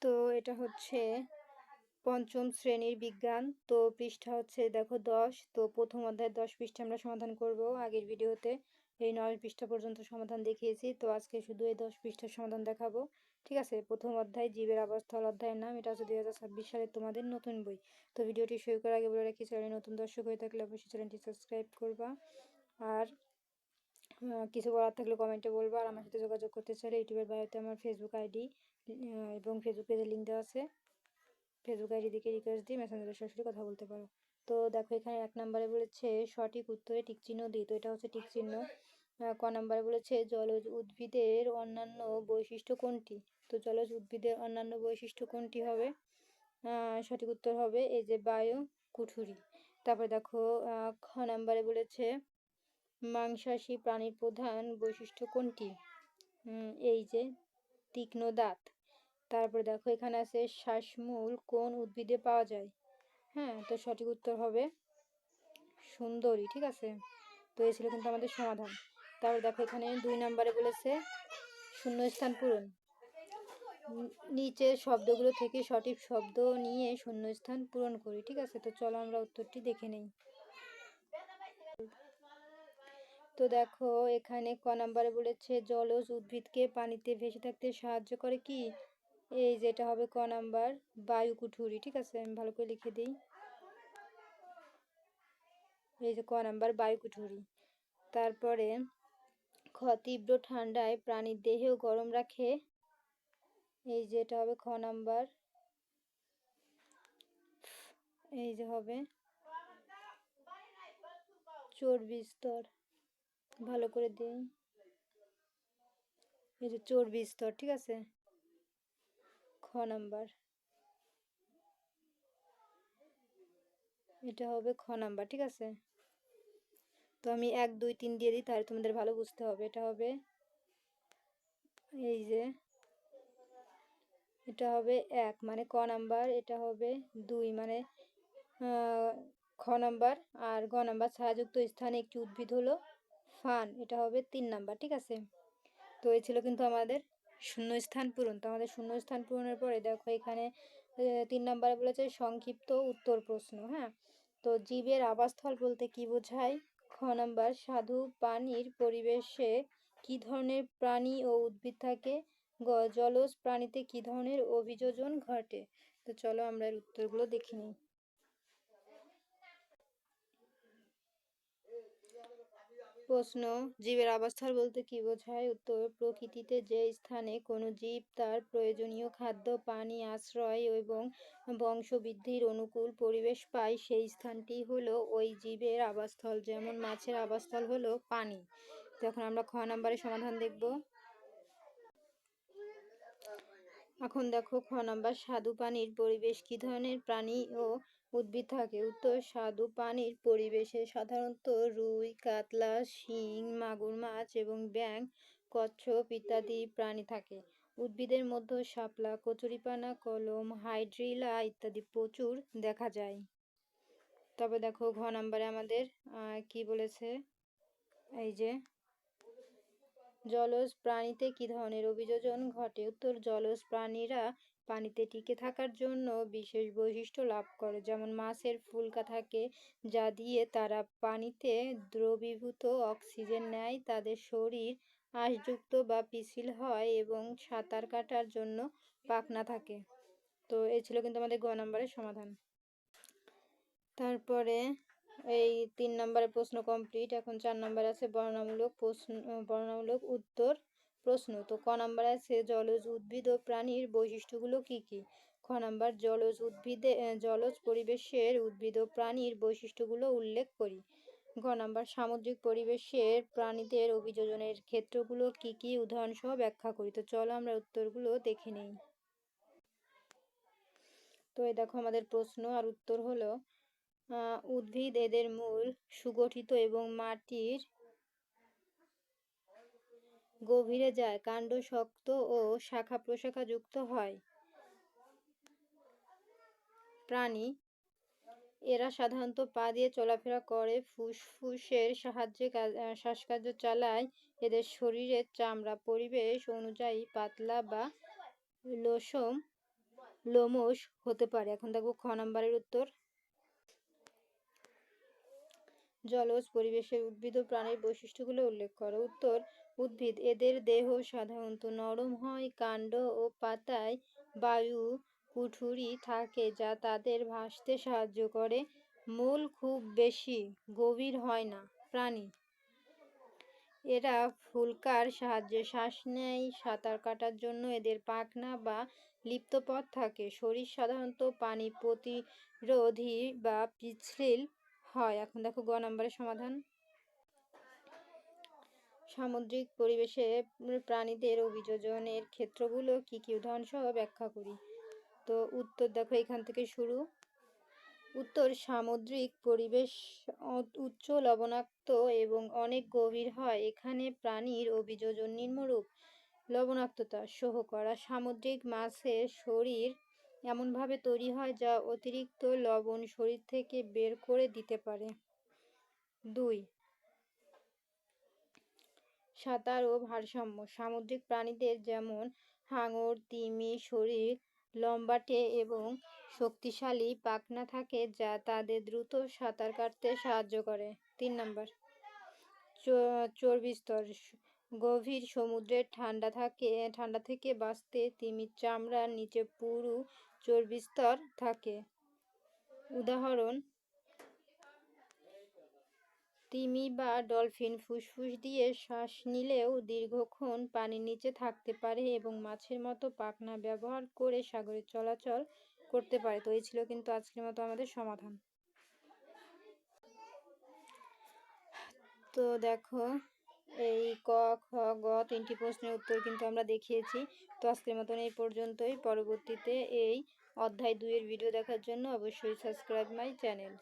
তো এটা হচ্ছে পঞ্চম শ্রেণীর বিজ্ঞান। তো পৃষ্ঠা হচ্ছে দেখো 10। তো প্রথম অধ্যায়ের 10 পৃষ্ঠা আমরা সমাধান করব। আগের ভিডিওতে এই 9 পৃষ্ঠা পর্যন্ত সমাধান দেখিয়েছি, তো আজকে শুধু এই 10 পৃষ্ঠার সমাধান দেখাবো। ঠিক আছে, প্রথম অধ্যায় জীবের আবাসস্থল অধ্যায়ের নাম। এটা হচ্ছে 2026 সালে তোমাদের নতুন বই। তো ভিডিওটি শুরু করার আগে বলে রাখি, চ্যানেলে নতুন দর্শক হয়ে থাকলে অবশ্যই চ্যানেলটি সাবস্ক্রাইব করবা, আর কিছু বলার থাকলে কমেন্টে বলবা। আর আমার সাথে যোগাযোগ করতে চাইলে ইউটিউবের বায়োতে আমার ফেসবুক আইডি এবং ফেসবুক পেজের লিঙ্ক দেওয়া আছে। ফেসবুক আইডি দিকে রিকোয়েস্ট দিয়ে মেসেঞ্জারে সরাসরি কথা বলতে পারো। তো দেখো এখানে 1 নম্বরে বলেছে সঠিক উত্তরে টিক চিহ্ন দিই। তো এটা হচ্ছে টিক চিহ্ন। ক নম্বরে বলেছে জলজ উদ্ভিদের অন্যান্য বৈশিষ্ট্য কোনটি। তো জলজ উদ্ভিদের অন্যান্য বৈশিষ্ট্য কোনটি হবে? সঠিক উত্তর হবে এই যে বায়ু কুঠুরি। তারপরে দেখো খ নম্বরে বলেছে মাংসাশী প্রাণীর প্রধান বৈশিষ্ট্য কোনটি? এই যে তীক্ষ্ণ দাঁত। তারপরে দেখো এখানে আছে শ্বাসমূল কোন উদ্ভিদে পাওয়া যায়? হ্যাঁ, তো সঠিক উত্তর হবে সুন্দরী। ঠিক আছে, তো এই ছিল কিন্তু আমাদের সমাধান। তারপর দেখো এখানে 2 নম্বরে বলেছে শূন্যস্থান পূরণ। নিচের শব্দগুলো থেকে সঠিক শব্দ নিয়ে শূন্যস্থান পূরণ করি। ঠিক আছে, তো চলো আমরা উত্তরটি দেখে নেই। তো দেখো এখানে ক নম্বরে বলেছে জলজ উদ্ভিদকে পানিতে ভেসে থাকতে সাহায্য করে কি? এই যেটা হবে ক নাম্বার বায়ু কুঠুরি। ঠিক আছে, আমি ভালো করে লিখে দিই। এই যে ক নাম্বার বায়ু কুঠুরি। তারপরে খ তীব্র ঠান্ডায় প্রাণীর দেহেও গরম রাখে। এই যেটা হবে খ নাম্বার এই যে হবে চর্বি স্তর। ভালো করে দিই, এই যে চর্বি স্তর। ঠিক আছে, খ নাম্বার এটা হবে খ নাম্বার। ঠিক আছে, তো আমি 1 2 3 দিয়ে দিই, তাহলে তোমাদের ভালো বুঝতে হবে। এটা হবে এই যে এটা হবে 1 মানে ক নাম্বার, এটা হবে 2 মানে খ নাম্বার, আর গ নাম্বার ছায়াযুক্ত স্থানে একটি উদ্ভিদ হলো ফান, এটা হবে 3 নাম্বার। ঠিক আছে, তো এই ছিল কিন্তু আমাদের শূন্যস্থান পূরণ। তো আমাদের শূন্যস্থান পূরণের পরে দেখো এখানে 3 নম্বরে বলেছে সংক্ষিপ্ত উত্তর প্রশ্ন। হ্যাঁ, তো জীবের আবাসস্থল বলতে কি বোঝায়? খ নাম্বার স্বাদু পানির পরিবেশে কি ধরনের প্রাণী ও উদ্ভিদ থাকে? গ জলজ প্রাণীতে কি ধরনের অভিযোজন ঘটে? তো চলো আমরা এর উত্তরগুলো দেখে নিই। প্রশ্ন, জীবের আবাসস্থল বলতে কি বোঝায়? উত্তর, প্রকৃতিতে যে স্থানে কোনো জীব তার প্রয়োজনীয় খাদ্য, পানি, আশ্রয় এবং বংশবৃদ্ধির অনুকূল পরিবেশ পায়, সেই স্থানটি হলো ওই জীবের আবাসস্থল। যেমন মাছের আবাসস্থল হলো পানি। তো এখন আমরা খ নম্বরের সমাধান দেখব। এখন দেখো খ নাম্বার স্বাদু পানির পরিবেশ কি ধরনের প্রাণী ও উদ্ভিদ থাকে? উত্তর, স্বাদু পানির পরিবেশে সাধারণত রুই, কাতলা, শিং, মাগুর মাছ এবং ব্যাঙ, কচ্ছপ ইত্যাদি প্রাণী থাকে। উদ্ভিদের মধ্যে শাপলা, কচুরিপানা, কলম, হাইড্রিলা ইত্যাদি প্রচুর দেখা যায়। তবে দেখো ঘ নাম্বারে আমাদের কি বলেছে? এই যে জলজ প্রাণীতে কি ধরনের অভিযোজন ঘটে? উত্তর, জলজ প্রাণীরা পানিতে টিকে থাকার জন্য বিশেষ বৈশিষ্ট্য লাভ করে। যেমন মাছের ফুলকা থাকে, যা দিয়ে তারা পানিতে দ্রবীভূত অক্সিজেন নেয়। তাদের শরীর আঁশযুক্ত বা পিচ্ছিল হয় এবং সাঁতার কাটার জন্য পাখনা থাকে। তো এই ছিল কিন্তু আমাদের গ নম্বরের সমাধান। তারপরে এই 3 নম্বরের প্রশ্ন কমপ্লিট। এখন 4 নম্বর আছে বর্ণনামূলক প্রশ্ন, বর্ণনামূলক উত্তর প্রশ্ন। তো ক নম্বর আছে জলজ উদ্ভিদ ও প্রাণীর বৈশিষ্ট্যগুলো কি কি? খ নম্বর জলজ উদ্ভিদে জলজ পরিবেশের উদ্ভিদ ও প্রাণীর বৈশিষ্ট্যগুলো উল্লেখ করি। গ নম্বর সামুদ্রিক পরিবেশের প্রাণীদের অভিযোজনের ক্ষেত্রগুলো কি কি উদাহরণসহ ব্যাখ্যা করি। তো চলো আমরা উত্তরগুলো দেখে নেই। তো এই দেখো আমাদের প্রশ্ন আর উত্তর হলো উদ্ভিদ এদের মূল সুগঠিত এবং মাটির গভীরে যায়, কাণ্ড শক্ত ও শাখা প্রশাখা যুক্ত হয়। প্রাণী, এরা সাধারণত পা দিয়ে চলাফেরা করে, ফুসফুসের সাহায্যে শ্বাসকার্য চালায়। এদের শরীরের চামড়া পরিবেশ অনুযায়ী পাতলা বা লোসম লোমশ হতে পারে। এখন দেখো খ নাম্বারের উত্তর। জলজ পরিবেশের উদ্ভিদ ও প্রাণীর বৈশিষ্ট্যগুলো উল্লেখ করো। উত্তর, উদ্ভিদ এদের দেহ সাধারণত নরম হয়, কাণ্ড ও পাতায় বায়ু কুঠুরি থাকে যা তাদের ভাসতে সাহায্য করে। মূল খুব বেশি গভীর হয় না। প্রাণী, এরা ফুলকার সাহায্যে শ্বাস নেয়। সাঁতার কাটার জন্য এদের পাখনা বা লিপ্ত পথ থাকে। শরীর সাধারণত পানি প্রতিরোধী বা পিচ্ছিল হয়। এখন দেখো গ নম্বরের সমাধান। সামুদ্রিক পরিবেশে প্রাণীদের অভিযোজনের ক্ষেত্রগুলো কি কি উদাহরণসহ ব্যাখ্যা করি। তো উত্তর দেখো এখান থেকে শুরু। উত্তর, সামুদ্রিক পরিবেশ উচ্চ লবণাক্ত এবং অনেক গভীর হয়। এখানে প্রাণীর অভিযোজন নিম্নরূপ: লবণাক্ততা সহ করা। সামুদ্রিক মাছের শরীর এমনভাবে তৈরি হয় যা অতিরিক্ত লবণ শরীর থেকে বের করে দিতে পারে। 2. সাঁতার ও ভারসাম্য। সামুদ্রিক প্রাণীদের যেমন হাঙর, তিমি শরীর লম্বাটে এবং শক্তিশালী পাখনা থাকে যা তাদের দ্রুত সাঁতার কাটতে সাহায্য করে। 3 নম্বর, চর্বি স্তর। গভীর সমুদ্রের ঠান্ডা থেকে বাঁচতে তিমির চামড়ার নিচে পুরু চর্বি স্তর থাকে। উদাহরণ, তিমি বা ডলফিন ফুসফুস দিয়ে শ্বাস নিলেও দীর্ঘক্ষণ পানির নিচে থাকতে পারে এবং মাছের মতো পাখনা ব্যবহার করে সাগরে চলাচল করতে পারে। তো এই ছিল কিন্তু আজকের মতো আমাদের সমাধান। তো দেখো এই ক, খ, গ 3টি প্রশ্নের উত্তর কিন্তু আমরা দেখিয়েছি। তো আজকের মতন এই পর্যন্তই। পরবর্তীতে এই অধ্যায় 2 এর ভিডিও দেখার জন্য অবশ্যই সাবস্ক্রাইব মাই চ্যানেল।